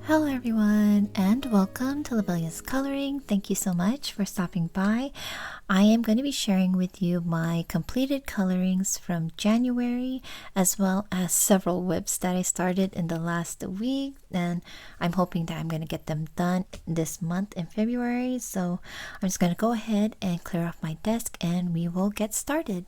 Hello everyone and welcome to Lovella's Coloring. Thank you so much for stopping by. I am going to be sharing with you my completed colorings from January as well as several WIPs that I started in the last week, and I'm hoping that I'm going to get them done this month in February. So I'm just going to go ahead and clear off my desk and we will get started.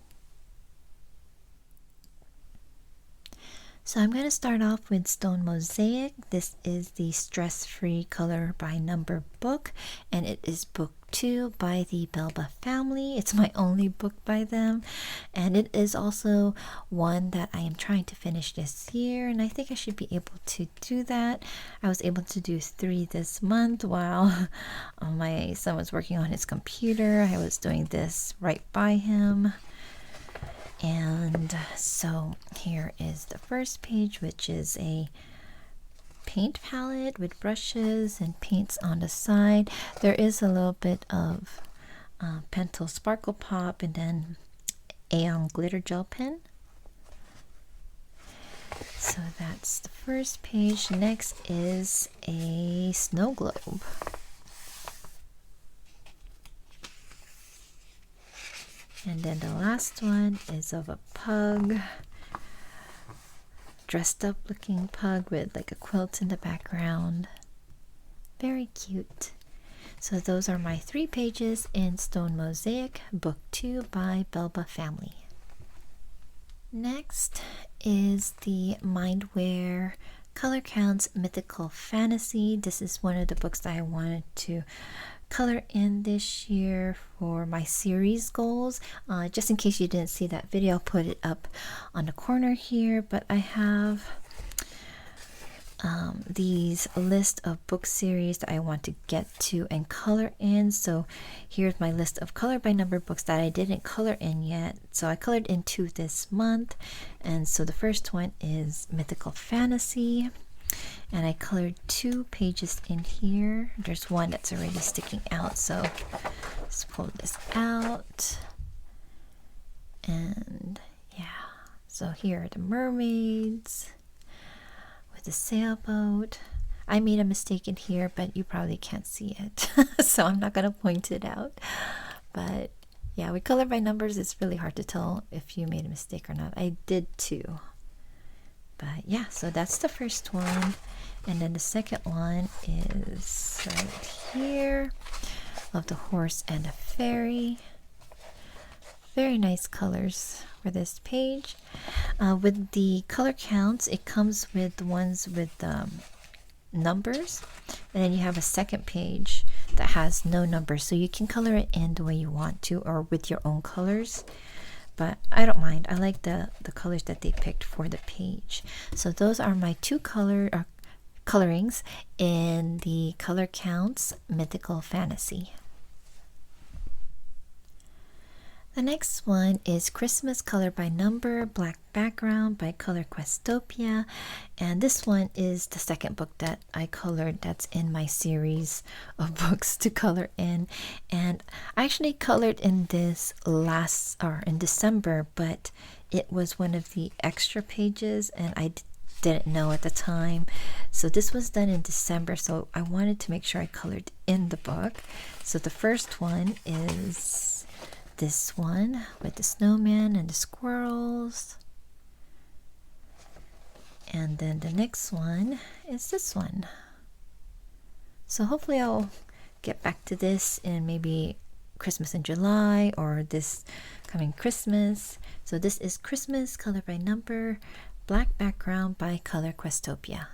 So I'm going to start off with Stone Mosaic. This is the stress-free color by number book, and it is book 2 by the Belba family. It's my only book by them, and it is also one that I am trying to finish this year, and I think I should be able to do that. I was able to do 3 this month while my son was working on his computer. I was doing this right by him. And so here is the first page, which is a paint palette with brushes and paints on the side. There is a little bit of Pentel Sparkle Pop and then Aeon glitter gel pen. So that's the first page. Next is a snow globe. And then the last one is of a pug, dressed up looking pug with like a quilt in the background. Very cute. So those are my 3 pages in Stone Mosaic, book 2 by Belba family. Next is the Mindware Color Counts Mythical Fantasy. This is one of the books that I wanted to color in this year for my series goals. Just in case you didn't see that video, I'll put it up on the corner here, but I have these list of book series that I want to get to and color in. So here's my list of color by number books that I didn't color in yet. So I colored in 2 this month, and so the first one is Mythical Fantasy. And I colored 2 pages in here. There's one that's already sticking out, so let's pull this out. And yeah, so here are the mermaids with the sailboat. I made a mistake in here, but you probably can't see it, so I'm not going to point it out. But yeah, with color by numbers, it's really hard to tell if you made a mistake or not. I did too. But yeah, so that's the first one. And then the second one is right here, of the horse and the fairy. Very nice colors for this page. With the color counts, it comes with the ones with numbers, and then you have a second page that has no numbers, so you can color it in the way you want to or with your own colors. But I don't mind. I like the colors that they picked for the page. So those are my 2 colorings in the Color Counts Mythical Fantasy. The next one is Christmas Color by Number, Black Background by Color Questopia. And this one is the second book that I colored that's in my series of books to color in. And I actually colored in this in December, but it was one of the extra pages and I didn't know at the time. So this was done in December, so I wanted to make sure I colored in the book. So the first one is this one with the snowman and the squirrels, and then the next one is this one. So hopefully I'll get back to this in maybe Christmas in July or this coming Christmas. So this is Christmas Color by Number, Black Background by Color Questopia.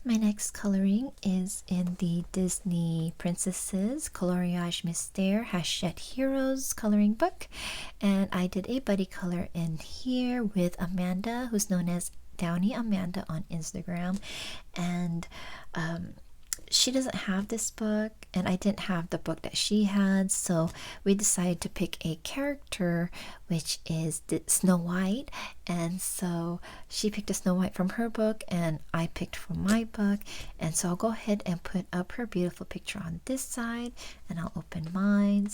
My next coloring is in the Disney Princesses Coloriage Mystère Hachette Heroes coloring book, and I did a buddy color in here with Amanda, who's known as Downy Amanda on Instagram, and she doesn't have this book and I didn't have the book that she had, so we decided to pick a character, which is Snow White. And so she picked a Snow White from her book and I picked from my book, and so I'll go ahead and put up her beautiful picture on this side and I'll open mine.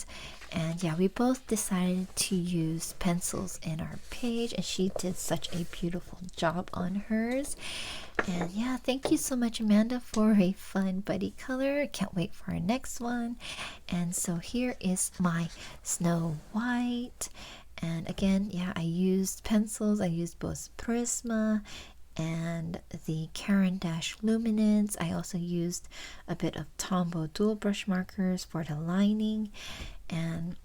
And yeah, we both decided to use pencils in our page and she did such a beautiful job on hers. And yeah, thank you so much, Amanda, for a fun buddy color. I can't wait for our next one. And so here is my Snow White. And again, yeah, I used pencils. I used both Prisma and the Caran d'Ache Luminance. I also used a bit of Tombow dual brush markers for the lining. And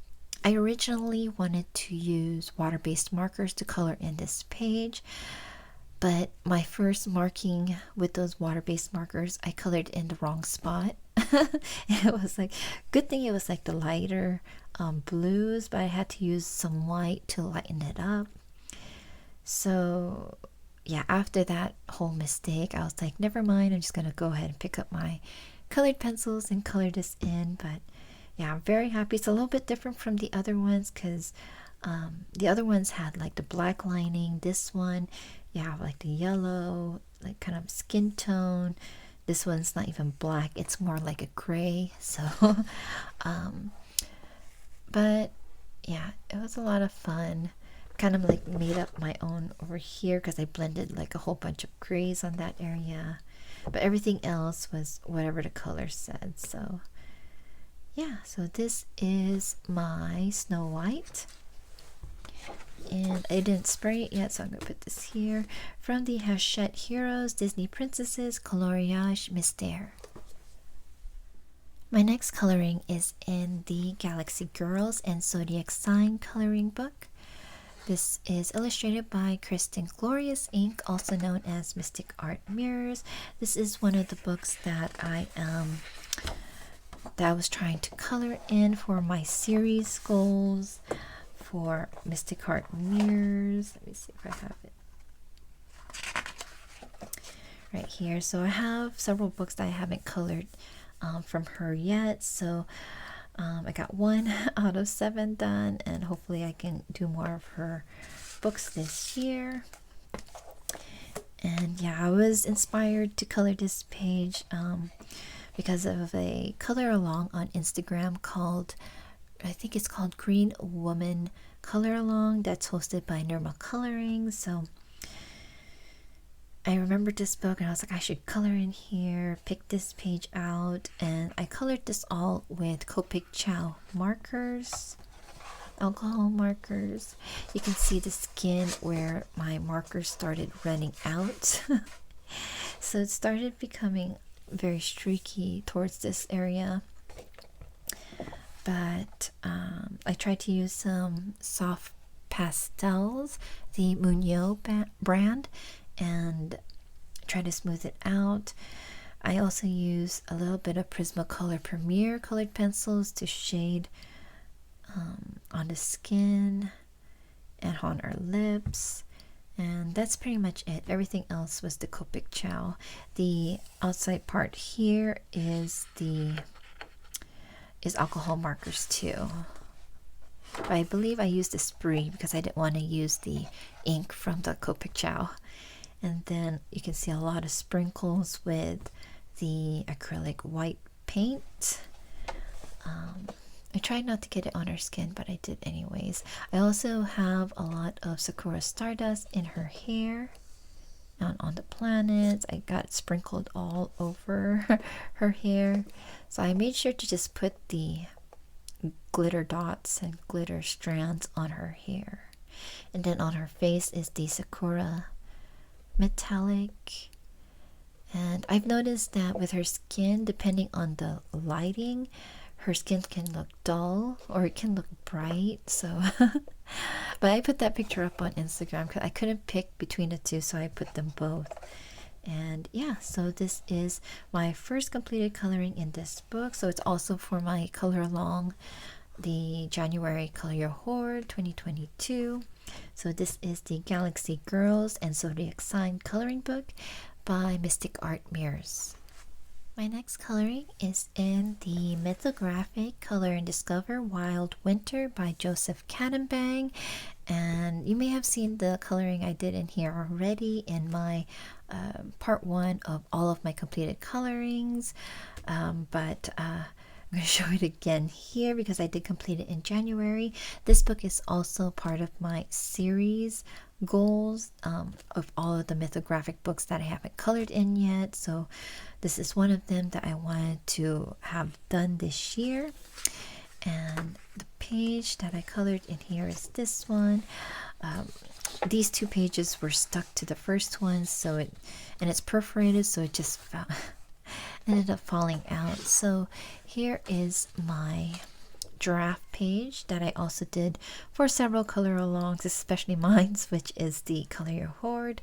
I originally wanted to use water-based markers to color in this page, but my first marking with those water-based markers, I colored in the wrong spot. It was like, good thing it was like the lighter blues, but I had to use some white to lighten it up. So yeah, after that whole mistake, I was like, never mind, I'm just gonna go ahead and pick up my colored pencils and color this in. But yeah, I'm very happy. It's a little bit different from the other ones because the other ones had like the black lining. This one, yeah, like the yellow, like kind of skin tone. This one's not even black, it's more like a gray. So but yeah, it was a lot of fun. Kind of like made up my own over here because I blended like a whole bunch of grays on that area, but everything else was whatever the color said. So yeah, so this is my Snow White, and I didn't spray it yet, so I'm gonna put this here from the Hachette Heroes Disney Princesses Coloriage Mystère. My next coloring is in the Galaxy Girls and Zodiac Sign coloring book. This is illustrated by Kristen Glorious Inc., also known as Mystic Art Mirrors. This is one of the books that I was trying to color in for my series goals for Mystic Art Mirrors. Let me see if I have it right here. So I have several books that I haven't colored from her yet. So I got 1 out of 7 done, and hopefully I can do more of her books this year. And yeah, I was inspired to color this page because of a color along on Instagram called, I think it's called Green Woman Color Along, that's hosted by Nirma Coloring. So I remembered this book and I was like, I should color in here, pick this page out, and I colored this all with Copic Chow markers, alcohol markers. You can see the skin where my markers started running out. So it started becoming very streaky towards this area. But I tried to use some soft pastels, the Munyo brand, and try to smooth it out. I also use a little bit of Prismacolor Premier colored pencils to shade on the skin and on our lips, and that's pretty much it. Everything else was the Copic Chow. The outside part here is alcohol markers too. But I believe I used the Spree because I didn't want to use the ink from the Copic Chow. And then you can see a lot of sprinkles with the acrylic white paint. I tried not to get it on her skin, but I did anyways. I also have a lot of Sakura Stardust in her hair and on the planets. I got sprinkled all over her hair. So I made sure to just put the glitter dots and glitter strands on her hair. And then on her face is the Sakura metallic. And I've noticed that with her skin, depending on the lighting, her skin can look dull or it can look bright. So but I put that picture up on Instagram because I couldn't pick between the two, so I put them both. And yeah, so this is my first completed coloring in this book. So it's also for my color along, the January Color Your Hoard 2022. So this is the Galaxy Girls and Zodiac Sign coloring book by Mystic Art Mirrors. My next coloring is in the Mythographic Color and Discover Wild Winter by Joseph Kattenbang. And you may have seen the coloring I did in here already in my part 1 of all of my completed colorings. But I'm going to show it again here because I did complete it in January. This book is also part of my series goals of all of the mythographic books that I haven't colored in yet. So this is one of them that I wanted to have done this year. And the page that I colored in here is this one. These two pages were stuck to the first one, so it's perforated, so it just ended up falling out. So here is my draft page that I also did for several color alongs, especially mine's, which is the Color Your Hoard.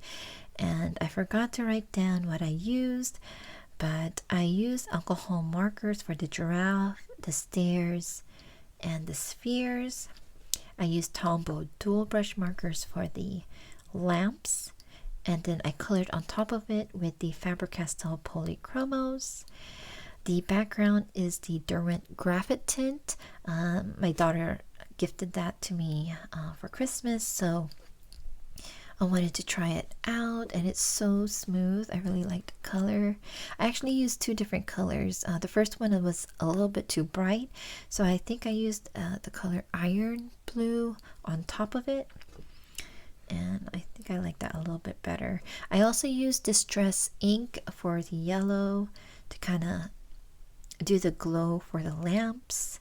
And I forgot to write down what I used, but I used alcohol markers for the giraffe, the stairs, and the spheres. I used Tombow dual brush markers for the lamps, and then I colored on top of it with the Faber-Castell Polychromos. The background is the Derwent Graphite tint. My daughter gifted that to me for Christmas, so I wanted to try it out, and it's so smooth. I really like the color. I actually used two different colors. The first one was a little bit too bright, so I think I used the color Iron Blue on top of it, and I think I like that a little bit better. I also used Distress ink for the yellow to kind of do the glow for the lamps,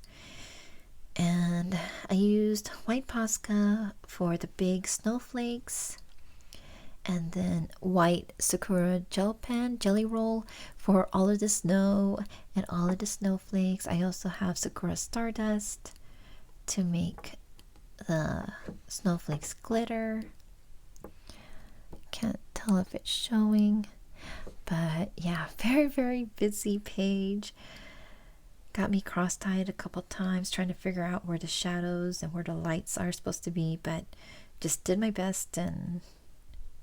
and I used white Posca for the big snowflakes, and then white Sakura gel pen jelly roll for all of the snow and all of the snowflakes. I also have Sakura Stardust to make the snowflakes glitter. Can't tell if it's showing, but yeah, very busy page. Got me cross-eyed a couple times trying to figure out where the shadows and where the lights are supposed to be, but just did my best, and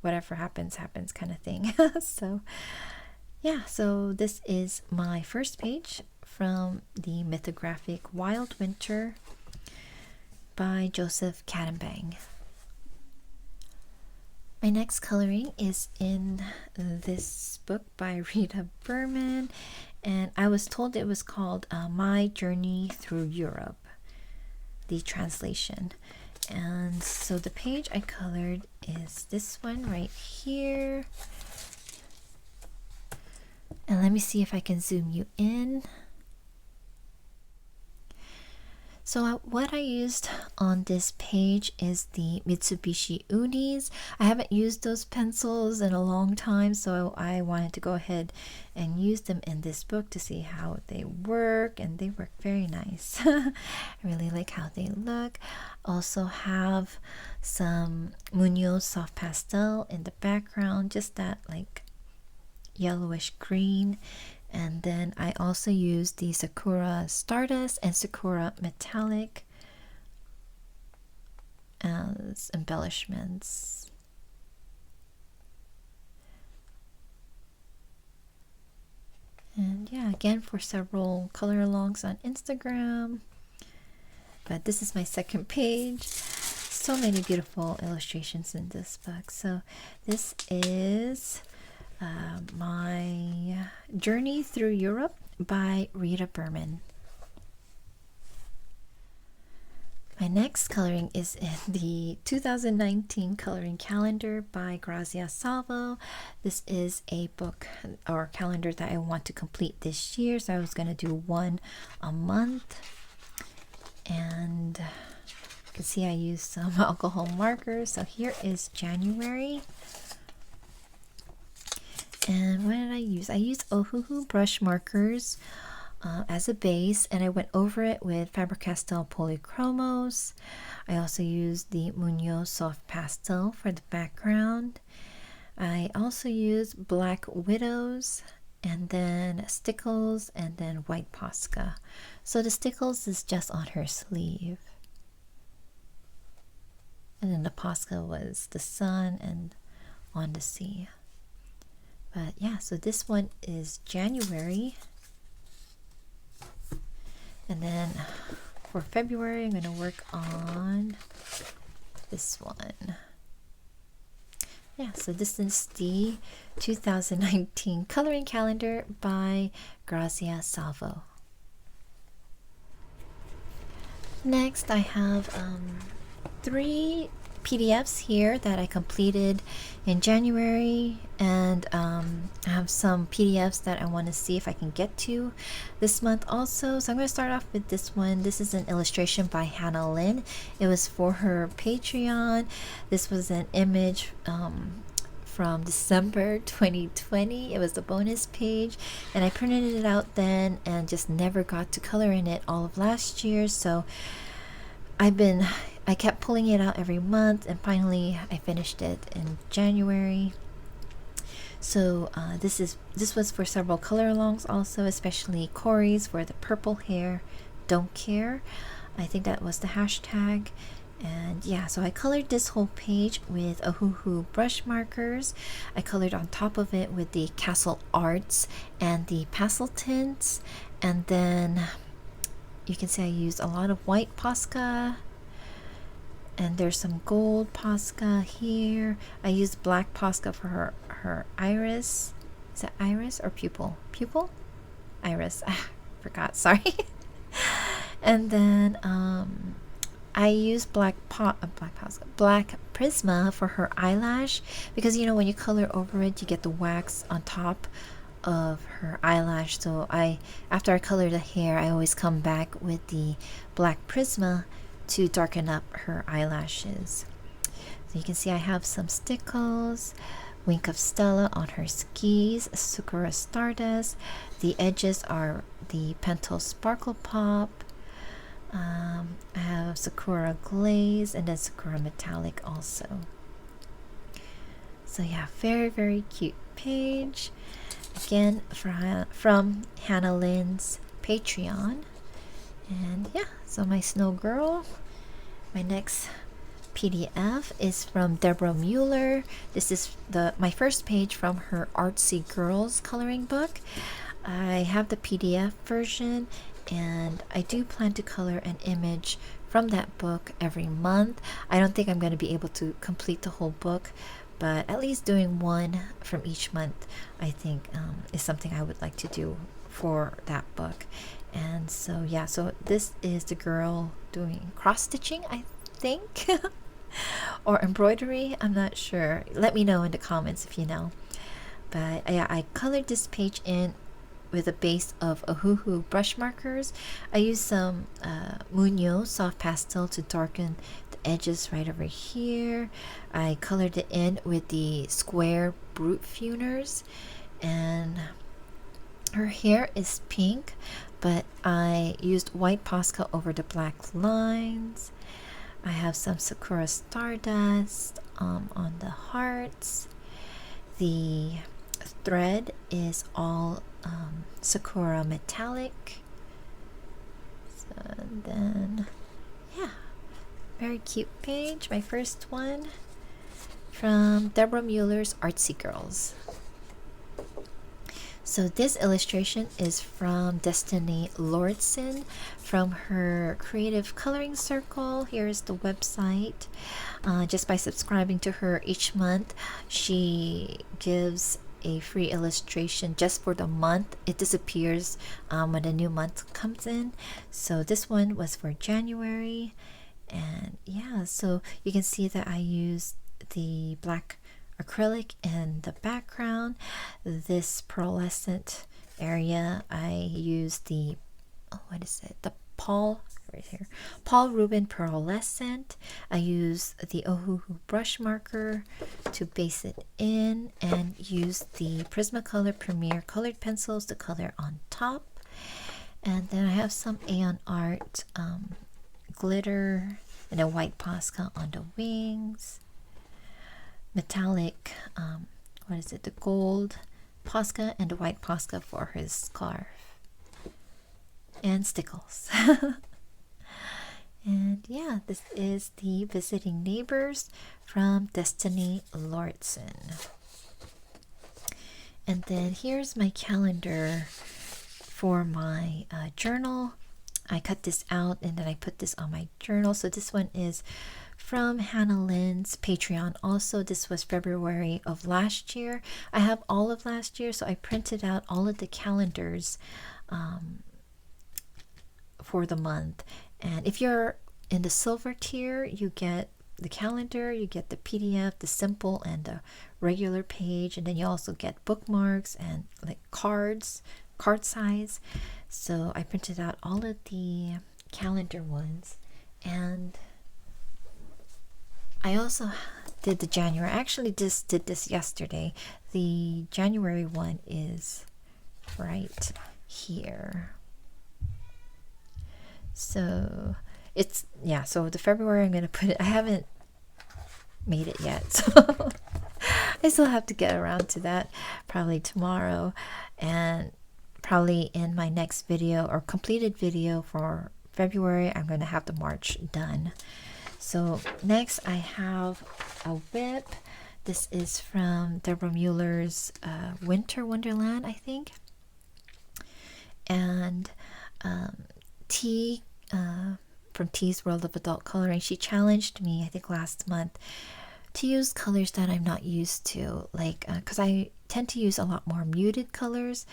whatever happens kind of thing. So yeah, so this is my first page from the Mythographic Wild Winter by Joseph Cadenbang. My next coloring is in this book by Rita Berman, and I was told it was called My Journey Through Europe, the translation. And so the page I colored is this one right here. And let me see if I can zoom you in. So what I used on this page is the Mitsubishi Unis. I haven't used those pencils in a long time, so I wanted to go ahead and use them in this book to see how they work, and they work very nice. I really like how they look. Also have some Munoz soft pastel in the background, just that like yellowish green. And then I also used the Sakura Stardust and Sakura Metallic as embellishments. And yeah, again, for several color alongs on Instagram. But this is my second page. So many beautiful illustrations in this book. So this is My Journey Through Europe by Rita Berman. My next coloring is in the 2019 coloring calendar by Grazia Salvo. This is a book or calendar that I want to complete this year, so I was going to do one a month. And you can see I used some alcohol markers. So here is January. And what did I use? I used Ohuhu brush markers as a base, and I went over it with Faber-Castell Polychromos. I also used the Munoz soft pastel for the background. I also used Black Widows, and then Stickles, and then White Posca. So the Stickles is just on her sleeve. And then the Posca was the sun and on the sea. But yeah, so this one is January. And then for February, I'm going to work on this one. Yeah, so this is the 2019 coloring calendar by Grazia Salvo. Next, I have 3 PDFs here that I completed in January, and I have some PDFs that I want to see if I can get to this month also. So I'm going to start off with this one. This is an illustration by Hannah Lynn. It was for her Patreon. This was an image from December 2020. It was the bonus page, and I printed it out then and just never got to color in it all of last year. So I kept pulling it out every month, and finally I finished it in January. So this was for several color alongs also, especially Corey's for the purple hair don't care. I think that was the hashtag. And yeah, so I colored this whole page with Ohuhu brush markers. I colored on top of it with the Castle Arts and the pastel tints, and then you can see I used a lot of white Posca, and there's some gold Posca here. I used black Posca for her iris. Is that iris or pupil? Pupil? Iris. Forgot, sorry. And then I used black Prisma for her eyelash, because you know when you color over it, you get the wax on top of her eyelash. So after I color the hair, I always come back with the black Prisma to darken up her eyelashes. So you can see I have some stickles, Wink of Stella on her skis, Sakura Stardust. The edges are the Pentel Sparkle Pop. I have Sakura Glaze, and then Sakura Metallic also. So yeah, very, very cute page. Again, from Hannah Lynn's Patreon. And yeah, so my snow girl. My next PDF is from Deborah Mueller. This is my first page from her Artsy Girls coloring book. I have the PDF version, and I do plan to color an image from that book every month. I don't think I'm going to be able to complete the whole book, but at least doing one from each month, I think is something I would like to do for that book. And so yeah, so this is the girl doing cross stitching, I think, or embroidery. I'm not sure. Let me know in the comments if you know. But yeah, I colored this page in with a base of Ohuhu brush markers. I used some Munyo soft pastel to darken the edges right over here. I colored it in with the square Brute Funers, and her hair is pink, but I used white Posca over the black lines. I have some Sakura Stardust on the hearts. The thread is all Sakura Metallic. So then, yeah, very cute page. My first one from Deborah Mueller's Artsy Girls. So this illustration is from Destiny Lordson from her Creative Coloring Circle. Here's the website. Just by subscribing to her each month, she gives a free illustration just for the month. It disappears when a new month comes in. So this one was for January. And yeah, so you can see that I used the black acrylic in the background. This pearlescent area, I used the the Paul Rubin pearlescent. I use the Ohuhu brush marker to base it in, and use the Prismacolor Premier colored pencils to color on top. And then I have some Aeon Art glitter and a white Posca on the wings. Metallic, the gold Posca and the white Posca for his scarf. And stickles. And yeah, this is the Visiting Neighbors from Destiny Lordson. And then here's my calendar for my journal. I cut this out and then I put this on my journal. So this one is from Hannah Lynn's Patreon. Also, this was February of last year. I have all of last year, so I printed out all of the calendars for the month. And if you're in the silver tier, you get the calendar, you get the PDF, the simple and the regular page, and then you also get bookmarks and like cards, card size. So I printed out all of the calendar ones, and I also did the January. I actually just did this yesterday. The January one is right here. So it's, yeah, so the February I'm going to put it, I haven't made it yet, so I still have to get around to that probably tomorrow, and probably in my next video or completed video for February I'm going to have the March done. So next I have a whip. This is from Deborah Mueller's Winter Wonderland, I think. And T from T's World of Adult Coloring, she challenged me, I think last month, to use colors that I'm not used to, like because I tend to use a lot more muted colors,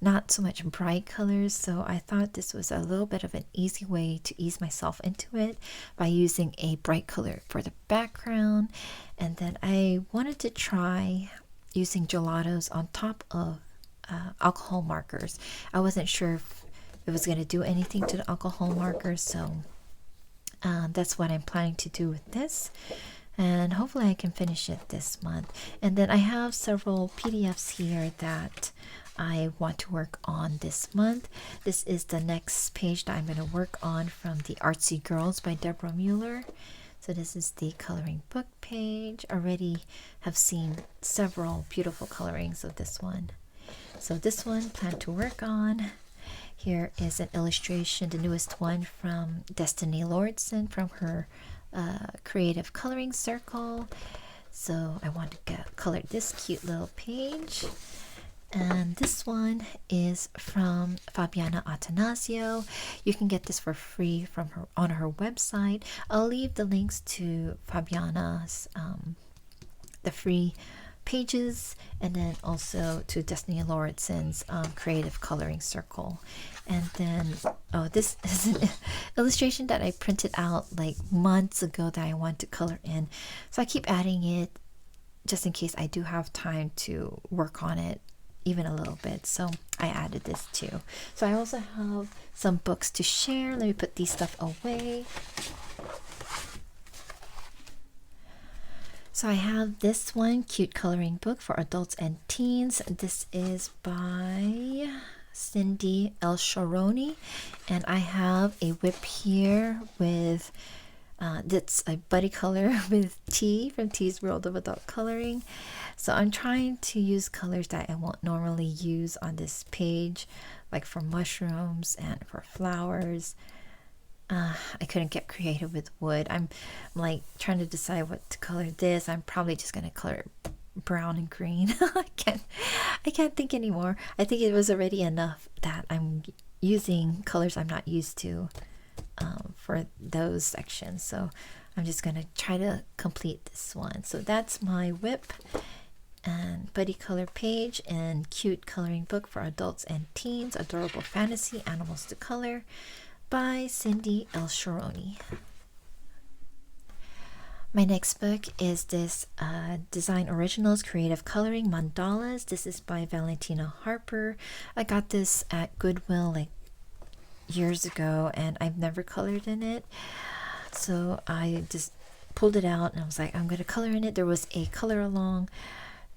not so much bright colors. So I thought this was a little bit of an easy way to ease myself into it by using a bright color for the background. And then I wanted to try using gelatos on top of alcohol markers. I wasn't sure if it was going to do anything to the alcohol markers, so that's what I'm planning to do with this, and hopefully I can finish it this month. And then I have several PDFs here that I want to work on this month. This is the next page that I'm going to work on from the Artsy Girls by Deborah Mueller. So this is the coloring book page. Already have seen several beautiful colorings of this one. So this one, plan to work on. Here is an illustration, the newest one from Destiny Lordson from her creative coloring circle. So I want to color this cute little page. And this one is from Fabiana Atanasio. You can get this for free from her on her website. I'll leave the links to Fabiana's the free pages, and then also to Destiny Lauritsen's creative coloring circle. And then this is an illustration that I printed out like months ago that I want to color in, so I keep adding it just in case I do have time to work on it even a little bit. So I added this too. So I also have some books to share. Let me put these stuff away. So I have this one, cute coloring book for adults and teens. This is by Cindy El Sharoni, and I have a whip here with that's a buddy color with T from T's World of Adult Coloring. So I'm trying to use colors that I won't normally use on this page, like for mushrooms and for flowers. I couldn't get creative with wood. I'm like trying to decide what to color this. I'm probably just gonna color brown and green. I can't think anymore. I think it was already enough that I'm using colors I'm not used to for those sections. So I'm just gonna try to complete this one. So that's my whip and buddy color page and cute coloring book for adults and teens, adorable fantasy animals to color, by Cindy El Sharoni. My next book is this Design Originals Creative Coloring Mandalas. This is by Valentina Harper. I got this at Goodwill like years ago, and I've never colored in it. So I just pulled it out and I was like, I'm going to color in it. There was a color along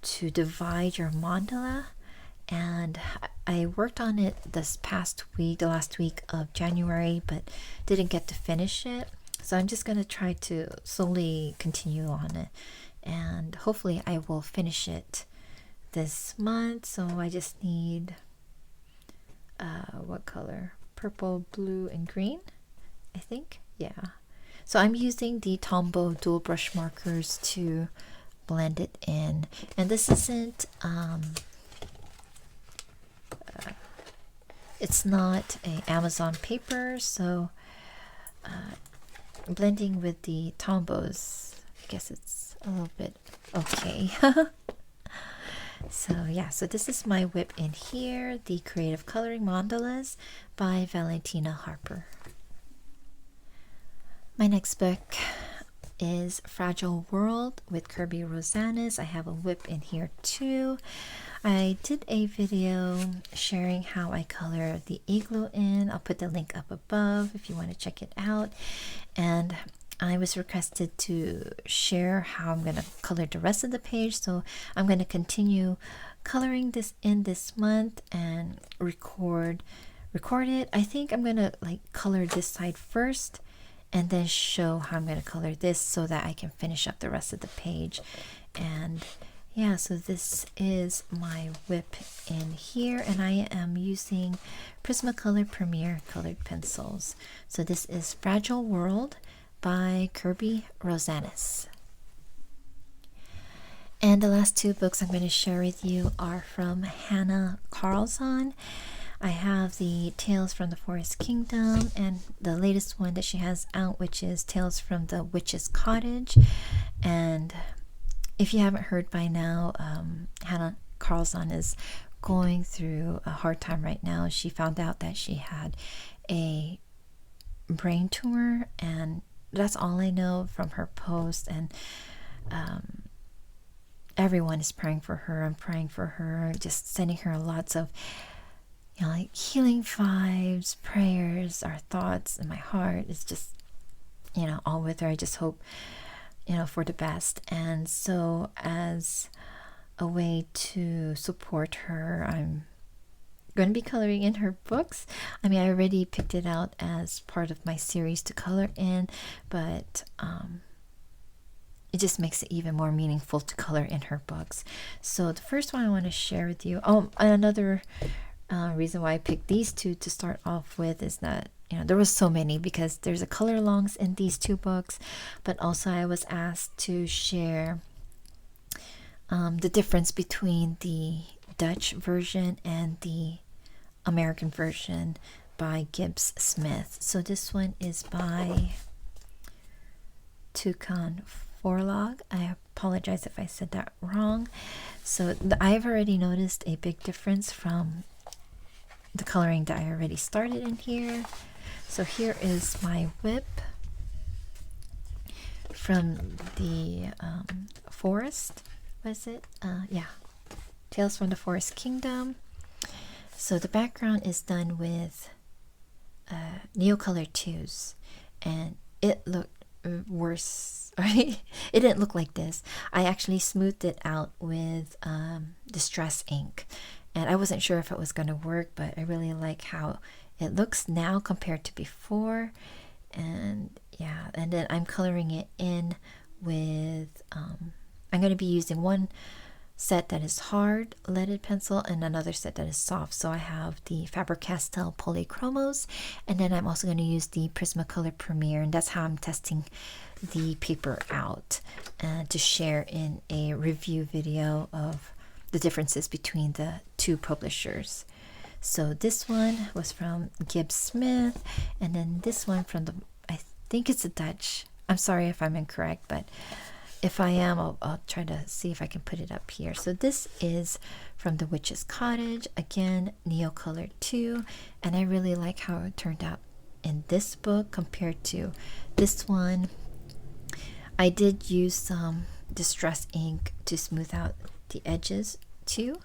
to divide your mandala, and I worked on it this past week, the last week of January, but didn't get to finish it. So I'm just going to try to slowly continue on it, and hopefully I will finish it this month. So I just need what color? Purple, blue, and green, I think. Yeah. So I'm using the Tombow dual brush markers to blend it in, and this isn't it's not a Amazon paper, so blending with the Tombows, I guess it's a little bit okay. So yeah, so this is my whip in here, the Creative Coloring Mandalas by Valentina Harper. My next book is Fragile World with Kirby Rosanis. I have a whip in here too. I did a video sharing how I color the igloo in. I'll put the link up above if you want to check it out. And I was requested to share how I'm going to color the rest of the page. So I'm going to continue coloring this in this month and record it. I think I'm going to like color this side first and then show how I'm going to color this so that I can finish up the rest of the page. And yeah, so this is my whip in here, and I am using Prismacolor Premier colored pencils. So this is Fragile World by Kirby Rosanis. And the last two books I'm going to share with you are from Hannah Carlson. I have the Tales from the Forest Kingdom and the latest one that she has out, which is Tales from the Witches Cottage. And if you haven't heard by now, Hannah Carlson is going through a hard time right now. She found out that she had a brain tumor, and that's all I know from her post. And everyone is praying for her. I'm praying for her, just sending her lots of like healing vibes, prayers, our thoughts, and my heart is just all with her. I just hope for the best. And so as a way to support her, I'm going to be coloring in her books. I mean, I already picked it out as part of my series to color in, but it just makes it even more meaningful to color in her books. So the first one I want to share with you, another reason why I picked these two to start off with is that there was so many, because there's a color alongs in these two books, but also I was asked to share the difference between the Dutch version and the American version by Gibbs Smith. So this one is by Toucan Forlag. I apologize if I said that wrong. So I've already noticed a big difference from the coloring that I already started in here. So here is my whip from the forest. What is it? Yeah, Tales from the Forest Kingdom. So the background is done with Neocolor 2s, and it looked worse. Right? It didn't look like this. I actually smoothed it out with Distress ink, and I wasn't sure if it was going to work, but I really like how it looks now compared to before. And yeah, and then I'm coloring it in with I'm going to be using one set that is hard leaded pencil and another set that is soft. So I have the Faber-Castell Polychromos, and then I'm also going to use the Prismacolor Premier, and that's how I'm testing the paper out to share in a review video of the differences between the two publishers. So this one was from Gibbs Smith, and then this one from the, I think it's a Dutch. I'm sorry if I'm incorrect, but if I am, I'll try to see if I can put it up here. So this is from the Witches Cottage, again Neocolor 2, and I really like how it turned out in this book compared to this one. I did use some Distress ink to smooth out the edges too,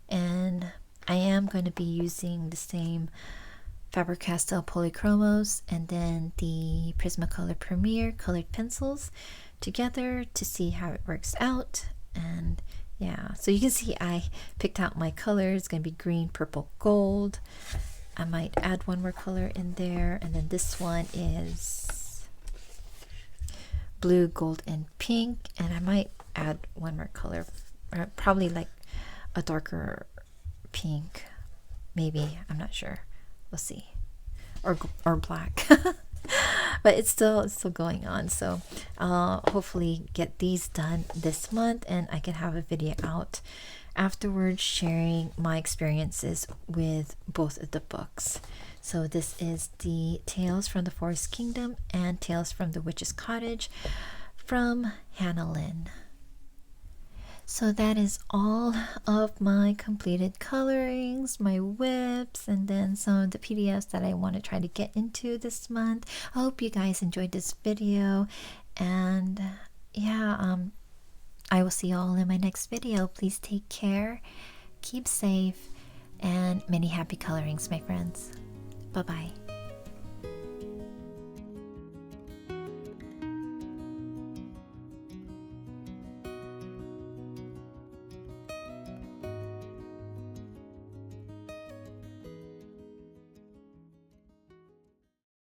and I am going to be using the same Faber-Castell Polychromos and then the Prismacolor Premier colored pencils together to see how it works out. And yeah, so you can see I picked out my colors. It's going to be green, purple, gold. I might add one more color in there, and then this one is blue, gold, and pink, and I might add one more color, probably like a darker pink, maybe, I'm not sure, we'll see, or black. But it's still going on, so I'll hopefully get these done this month, and I can have a video out afterwards sharing my experiences with both of the books. So this is the Tales from the Forest Kingdom and Tales from the Witches Cottage from Hannah Lynn. So that is all of my completed colorings, my whips, and then some of the PDFs that I want to try to get into this month. I hope you guys enjoyed this video, And yeah, I will see you all in my next video. Please take care, keep safe, and many happy colorings, my friends. Bye bye.